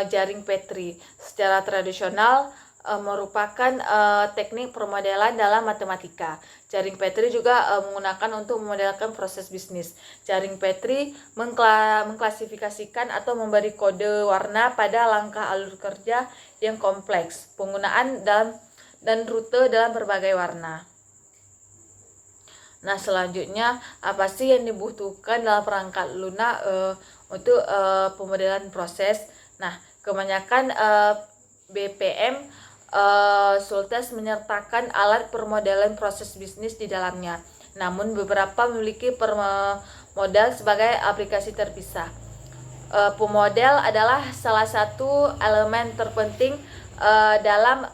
jaring Petri. Secara tradisional merupakan teknik permodelan dalam matematika. Jaring Petri juga menggunakan untuk memodelkan proses bisnis. Jaring Petri mengklasifikasikan atau memberi kode warna pada langkah alur kerja yang kompleks, penggunaan dan rute dalam berbagai warna. Nah, selanjutnya apa sih yang dibutuhkan dalam perangkat lunak untuk pemodelan proses? Nah, kebanyakan BPM Sultes menyertakan alat permodelan proses bisnis di dalamnya. Namun beberapa memiliki modal sebagai aplikasi terpisah. Pemodel adalah salah satu elemen terpenting dalam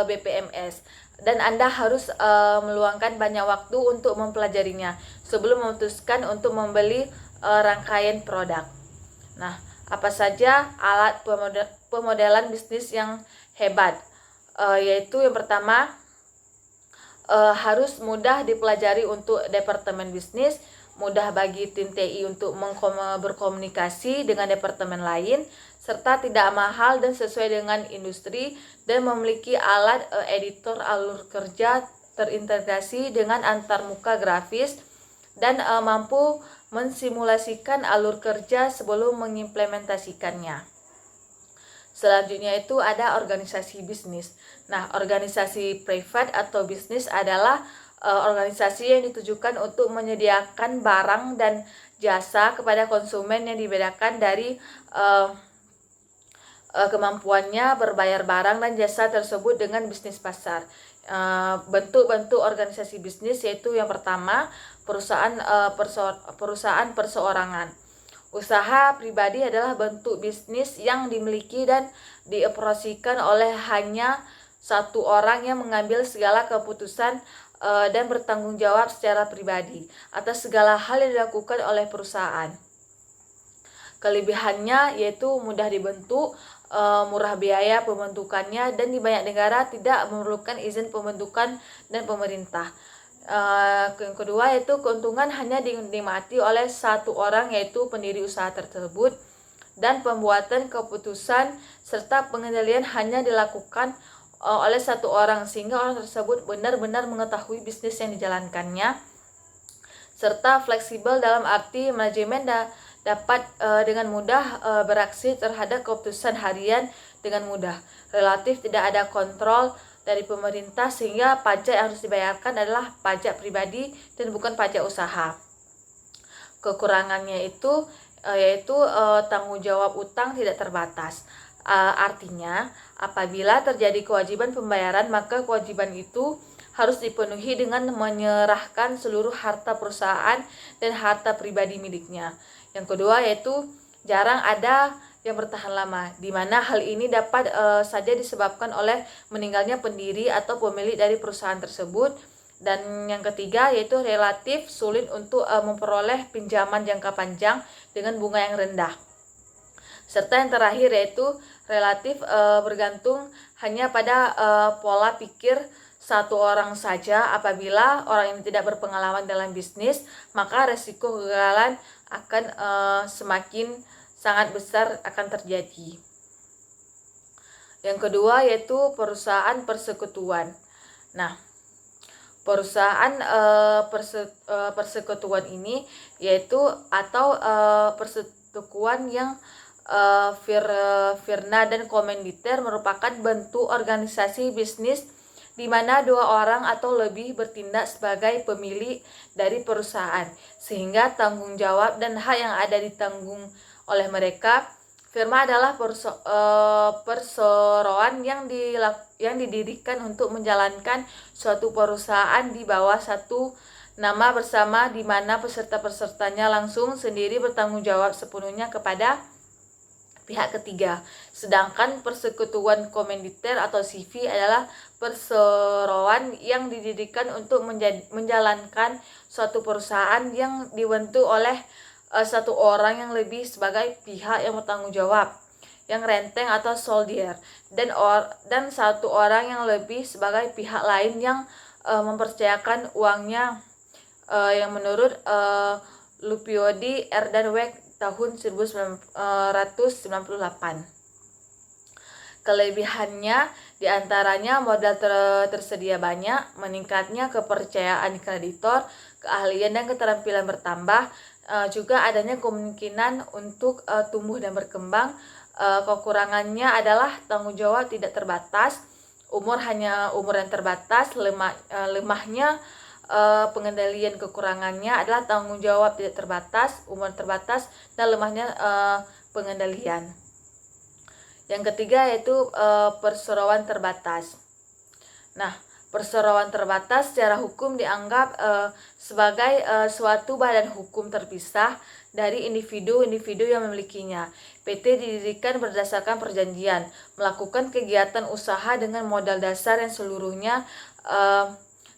BPMS. Dan Anda harus meluangkan banyak waktu untuk mempelajarinya sebelum memutuskan untuk membeli rangkaian produk. Nah, apa saja alat pemodelan bisnis yang hebat? Yaitu yang pertama, harus mudah dipelajari untuk departemen bisnis, mudah bagi tim TI untuk berkomunikasi dengan departemen lain, serta tidak mahal dan sesuai dengan industri, dan memiliki alat editor alur kerja terintegrasi dengan antarmuka grafis dan mampu mensimulasikan alur kerja sebelum mengimplementasikannya. Selanjutnya itu ada organisasi bisnis. Nah, organisasi privat atau bisnis adalah organisasi yang ditujukan untuk menyediakan barang dan jasa kepada konsumen yang dibedakan dari kemampuannya berbayar barang dan jasa tersebut dengan bisnis pasar. Bentuk-bentuk organisasi bisnis yaitu yang pertama, perusahaan perseorangan. Usaha pribadi adalah bentuk bisnis yang dimiliki dan dioperasikan oleh hanya satu orang yang mengambil segala keputusan dan bertanggung jawab secara pribadi atas segala hal yang dilakukan oleh perusahaan. Kelebihannya yaitu mudah dibentuk, murah biaya pembentukannya, dan di banyak negara tidak memerlukan izin pembentukan dan pemerintah. Yang kedua yaitu keuntungan hanya dinikmati oleh satu orang yaitu pendiri usaha tersebut, dan pembuatan keputusan serta pengendalian hanya dilakukan oleh satu orang sehingga orang tersebut benar-benar mengetahui bisnis yang dijalankannya, serta fleksibel dalam arti manajemen dapat dengan mudah beraksi terhadap keputusan harian dengan mudah. Relatif tidak ada kontrol dari pemerintah sehingga pajak yang harus dibayarkan adalah pajak pribadi dan bukan pajak usaha. Kekurangannya itu yaitu tanggung jawab utang tidak terbatas. Artinya, apabila terjadi kewajiban pembayaran, maka kewajiban itu harus dipenuhi dengan menyerahkan seluruh harta perusahaan dan harta pribadi miliknya. Yang kedua yaitu jarang ada yang bertahan lama, di mana hal ini dapat saja disebabkan oleh meninggalnya pendiri atau pemilik dari perusahaan tersebut. Dan yang ketiga yaitu relatif sulit untuk memperoleh pinjaman jangka panjang dengan bunga yang rendah. Serta yang terakhir yaitu relatif bergantung hanya pada pola pikir satu orang saja. Apabila orang ini tidak berpengalaman dalam bisnis, maka resiko kegagalan akan semakin sangat besar akan terjadi. Yang kedua yaitu perusahaan persekutuan. Nah, perusahaan persekutuan ini yaitu atau persekutuan yang Firna dan Komanditer merupakan bentuk organisasi bisnis di mana dua orang atau lebih bertindak sebagai pemilik dari perusahaan, sehingga tanggung jawab dan hak yang ada ditanggung oleh mereka. Firma adalah perseroan yang didirikan untuk menjalankan suatu perusahaan di bawah satu nama bersama, di mana peserta-pesertanya langsung sendiri bertanggung jawab sepenuhnya kepada pihak ketiga. Sedangkan persekutuan komanditer atau CV adalah perseroan yang didirikan untuk menjalankan suatu perusahaan yang dibentuk oleh satu orang yang lebih sebagai pihak yang bertanggung jawab, yang renteng atau soldier, dan satu orang yang lebih sebagai pihak lain yang mempercayakan uangnya, yang menurut Lupiodi R dan Weck tahun 1998. Kelebihannya diantaranya modal tersedia banyak, meningkatnya kepercayaan kreditor, keahlian dan keterampilan bertambah, juga adanya kemungkinan untuk tumbuh dan berkembang. Kekurangannya adalah tanggung jawab tidak terbatas, umur yang terbatas, lemahnya pengendalian. Kekurangannya adalah tanggung jawab tidak terbatas, umur terbatas, dan lemahnya pengendalian. Yang ketiga yaitu perseroan terbatas. Nah, perseroan terbatas secara hukum dianggap sebagai suatu badan hukum terpisah dari individu-individu yang memilikinya. PT didirikan berdasarkan perjanjian, melakukan kegiatan usaha dengan modal dasar yang seluruhnya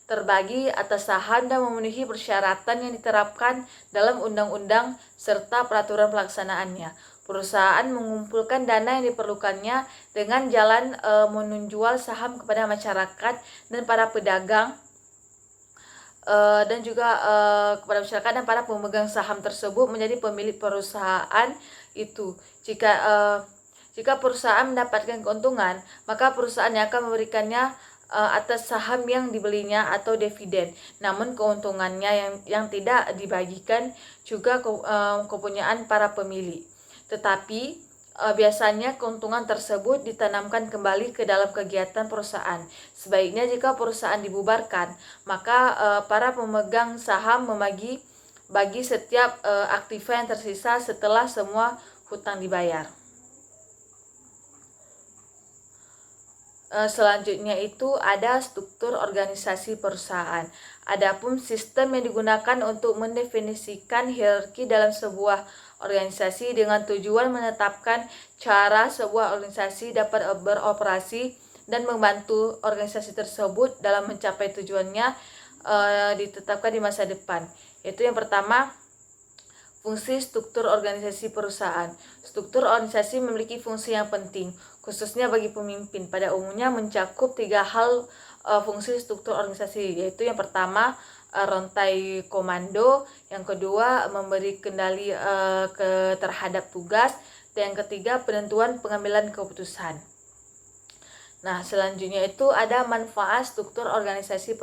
terbagi atas saham dan memenuhi persyaratan yang diterapkan dalam undang-undang serta peraturan pelaksanaannya. Perusahaan mengumpulkan dana yang diperlukannya dengan jalan menjual saham kepada masyarakat dan para pedagang, dan juga kepada masyarakat dan para pemegang saham tersebut menjadi pemilik perusahaan itu. Jika perusahaan mendapatkan keuntungan, maka perusahaan yang akan memberikannya atas saham yang dibelinya atau dividen. Namun keuntungannya yang tidak dibagikan juga kepunyaan para pemilik. Tetapi biasanya keuntungan tersebut ditanamkan kembali ke dalam kegiatan perusahaan. Sebaiknya jika perusahaan dibubarkan, maka para pemegang saham bagi setiap aktiva yang tersisa setelah semua hutang dibayar. Selanjutnya itu ada struktur organisasi perusahaan. Adapun sistem yang digunakan untuk mendefinisikan hierarki dalam sebuah organisasi dengan tujuan menetapkan cara sebuah organisasi dapat beroperasi dan membantu organisasi tersebut dalam mencapai tujuannya ditetapkan di masa depan. Yaitu yang pertama, fungsi struktur organisasi perusahaan. Struktur organisasi memiliki fungsi yang penting, khususnya bagi pemimpin. Pada umumnya mencakup 3 hal fungsi struktur organisasi, yaitu yang pertama rantai komando, yang kedua memberi kendali terhadap tugas, dan yang ketiga penentuan pengambilan keputusan. Nah, selanjutnya itu ada manfaat struktur organisasi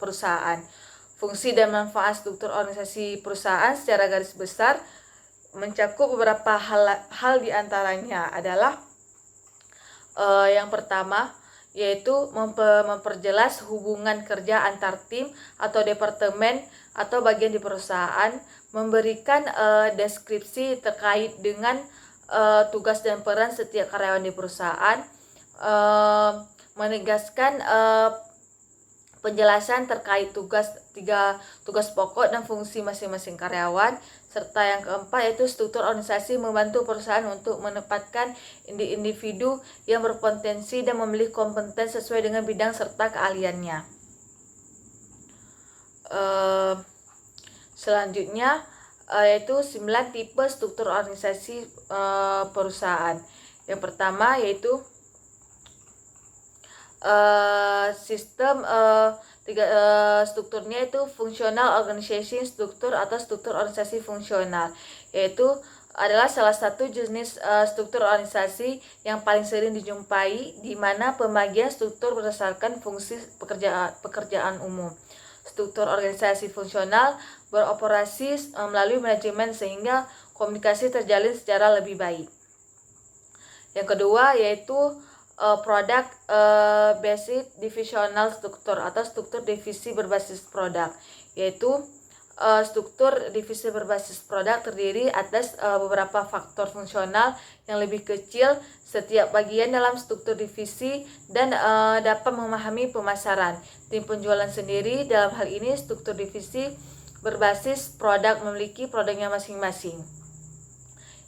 perusahaan. Fungsi dan manfaat struktur organisasi perusahaan secara garis besar mencakup beberapa hal diantaranya adalah yang pertama yaitu memperjelas hubungan kerja antar tim atau departemen atau bagian di perusahaan, memberikan deskripsi terkait dengan tugas dan peran setiap karyawan di perusahaan, menegaskan penjelasan terkait tugas pokok dan fungsi masing-masing karyawan, serta yang keempat yaitu struktur organisasi membantu perusahaan untuk menempatkan individu yang berpotensi dan memiliki kompeten sesuai dengan bidang serta keahliannya. Selanjutnya yaitu 9 tipe struktur organisasi perusahaan. Yang pertama yaitu sistem strukturnya itu functional organization struktur atau struktur organisasi fungsional, yaitu adalah salah satu jenis struktur organisasi yang paling sering dijumpai, di mana pembagian struktur berdasarkan fungsi pekerjaan umum. Struktur organisasi fungsional beroperasi melalui manajemen sehingga komunikasi terjalin secara lebih baik. Yang kedua yaitu product based divisional struktur atau struktur divisi berbasis produk, yaitu struktur divisi berbasis produk terdiri atas beberapa faktor fungsional yang lebih kecil setiap bagian dalam struktur divisi dan dapat memahami pemasaran. Tim penjualan sendiri dalam hal ini struktur divisi berbasis produk memiliki produknya masing-masing.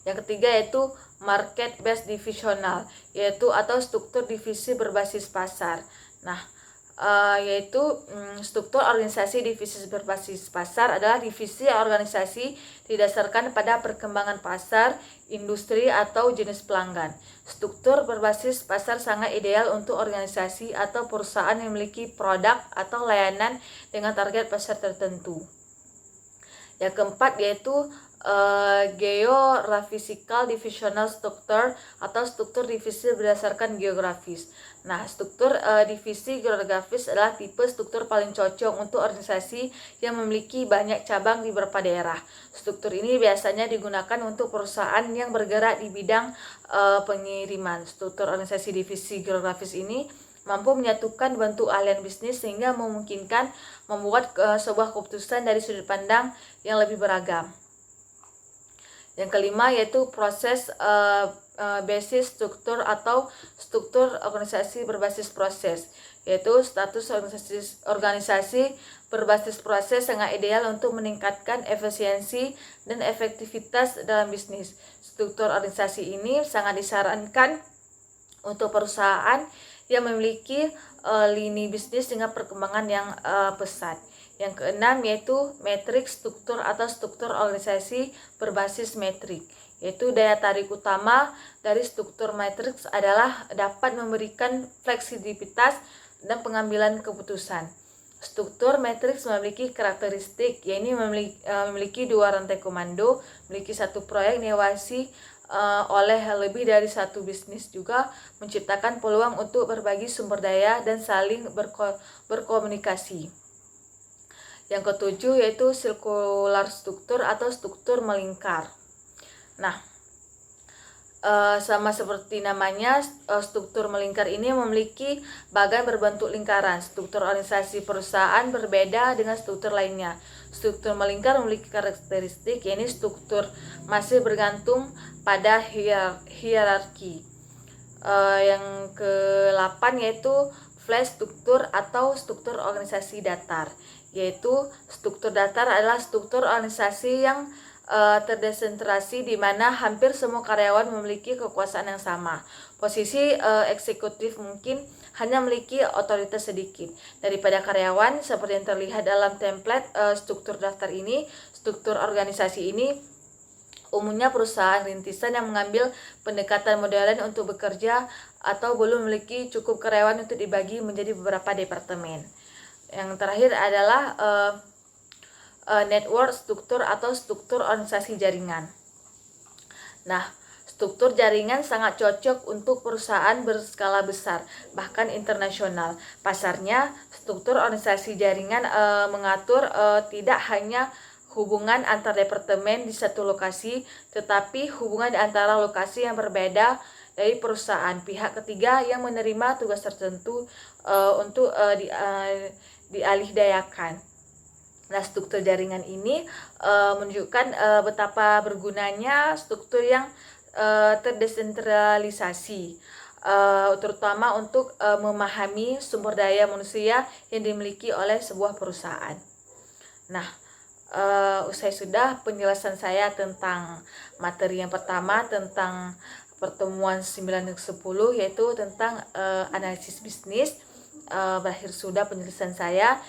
Yang ketiga yaitu market based divisional, yaitu atau struktur divisi berbasis pasar. Nah, yaitu struktur organisasi divisi berbasis pasar adalah divisi organisasi didasarkan pada perkembangan pasar, industri atau jenis pelanggan. Struktur berbasis pasar sangat ideal untuk organisasi atau perusahaan yang memiliki produk atau layanan dengan target pasar tertentu. Yang keempat yaitu geographical divisional structure atau struktur divisi berdasarkan geografis. Nah, struktur divisi geografis adalah tipe struktur paling cocok untuk organisasi yang memiliki banyak cabang di beberapa daerah. Struktur ini biasanya digunakan untuk perusahaan yang bergerak di bidang pengiriman. Struktur organisasi divisi geografis ini mampu menyatukan bentuk ahlian bisnis sehingga memungkinkan membuat sebuah keputusan dari sudut pandang yang lebih beragam. Yang kelima yaitu proses basis struktur atau struktur organisasi berbasis proses, yaitu status organisasi berbasis proses sangat ideal untuk meningkatkan efisiensi dan efektivitas dalam bisnis. Struktur organisasi ini sangat disarankan untuk perusahaan yang memiliki lini bisnis dengan perkembangan yang pesat. Yang keenam yaitu metrik struktur atau struktur organisasi berbasis metrik, yaitu daya tarik utama dari struktur matriks adalah dapat memberikan fleksibilitas dan pengambilan keputusan. Struktur matriks memiliki karakteristik, yaitu memiliki dua rantai komando, memiliki satu proyek inovasi oleh lebih dari satu bisnis, juga menciptakan peluang untuk berbagi sumber daya dan saling berkomunikasi. Yang ketujuh yaitu circular struktur atau struktur melingkar. Nah, sama seperti namanya, struktur melingkar ini memiliki bagian berbentuk lingkaran. Struktur organisasi perusahaan berbeda dengan struktur lainnya. Struktur melingkar memiliki karakteristik, yaitu struktur masih bergantung pada hierarki. Yang ke-8 yaitu flat struktur atau struktur organisasi datar, yaitu struktur datar adalah struktur organisasi yang terdesentralisasi di mana hampir semua karyawan memiliki kekuasaan yang sama. Posisi eksekutif mungkin hanya memiliki otoritas sedikit daripada karyawan, seperti yang terlihat dalam template struktur datar ini. Struktur organisasi ini umumnya perusahaan rintisan yang mengambil pendekatan modern untuk bekerja atau belum memiliki cukup karyawan untuk dibagi menjadi beberapa departemen. Yang terakhir adalah network struktur atau struktur organisasi jaringan. Nah, struktur jaringan sangat cocok untuk perusahaan berskala besar, bahkan internasional. Pasarnya, struktur organisasi jaringan mengatur tidak hanya hubungan antar departemen di satu lokasi, tetapi hubungan di antara lokasi yang berbeda dari perusahaan. Pihak ketiga yang menerima tugas tertentu untuk dialihdayakan. Nah, struktur jaringan ini menunjukkan betapa bergunanya struktur yang terdesentralisasi, terutama untuk memahami sumber daya manusia yang dimiliki oleh sebuah perusahaan. Nah, usai sudah penjelasan saya tentang materi yang pertama tentang pertemuan 9 dan 10, yaitu tentang analisis bisnis. Berakhir sudah penjelasan saya.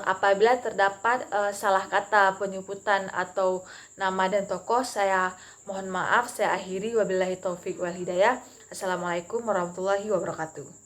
Apabila terdapat salah kata, penyebutan atau nama dan tokoh, saya mohon maaf. Saya akhiri, wabillahi taufik wal hidayah. Assalamualaikum warahmatullahi wabarakatuh.